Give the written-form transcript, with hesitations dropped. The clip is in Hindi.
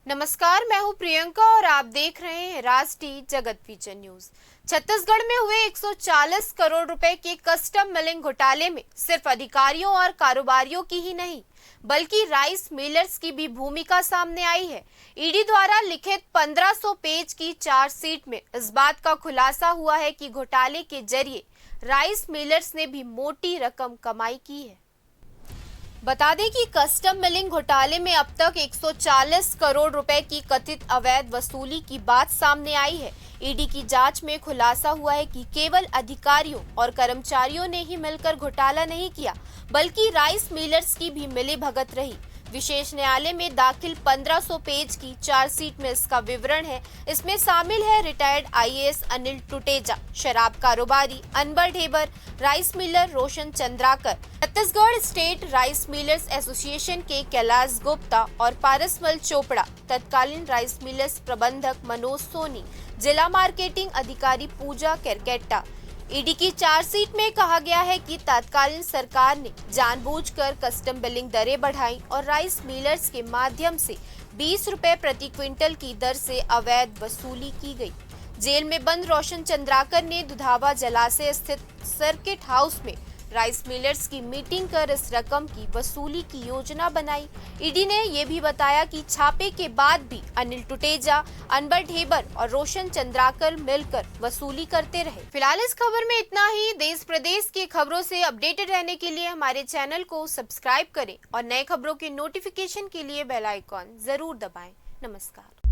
नमस्कार, मैं हूं प्रियंका और आप देख रहे हैं राष्ट्रीय जगत विजन न्यूज। छत्तीसगढ़ में हुए 140 करोड़ रुपए के कस्टम मिलिंग घोटाले में सिर्फ अधिकारियों और कारोबारियों की ही नहीं बल्कि राइस मिलर्स की भी भूमिका सामने आई है। ईडी द्वारा लिखित 1500 पेज की चार्जशीट में इस बात का खुलासा हुआ है कि घोटाले के जरिए राइस मिलर्स ने भी मोटी रकम कमाई की है। बता दें कि कस्टम मिलिंग घोटाले में अब तक 140 करोड़ रुपए की कथित अवैध वसूली की बात सामने आई है। ईडी की जांच में खुलासा हुआ है कि केवल अधिकारियों और कर्मचारियों ने ही मिलकर घोटाला नहीं किया, बल्कि राइस मिलर्स की भी मिलीभगत रही। विशेष न्यायालय में दाखिल 1500 पेज की चार्जशीट में इसका विवरण है। इसमें शामिल है रिटायर्ड आईएएस अनिल टुटेजा, शराब कारोबारी Anwar Dhebar, rice miller Roshan Chandrakar, Chhattisgarh state rice millers association के कैलाश गुप्ता और पारसमल चोपड़ा, तत्कालीन राइस मिलर्स प्रबंधक मनोज सोनी, जिला मार्केटिंग अधिकारी पूजा केरकेट्टा। ईडी की चार्जशीट में कहा गया है कि तत्कालीन सरकार ने जानबूझकर कस्टम बिलिंग दरें बढ़ाई और राइस मिलर्स के माध्यम से 20 रुपए प्रति क्विंटल की दर से अवैध वसूली की गई। जेल में बंद रोशन चंद्राकर ने दुधावा जलाशय स्थित सर्किट हाउस में राइस मिलर्स की मीटिंग कर इस रकम की वसूली की योजना बनाई। ईडी ने यह भी बताया कि छापे के बाद भी अनिल टुटेजा, अनबर ढेबर और रोशन चंद्राकर मिलकर वसूली करते रहे। फिलहाल इस खबर में इतना ही। देश प्रदेश की खबरों से अपडेटेड रहने के लिए हमारे चैनल को सब्सक्राइब करें और नए खबरों के नोटिफिकेशन के लिए बेल आइकॉन जरूर दबाएं। नमस्कार।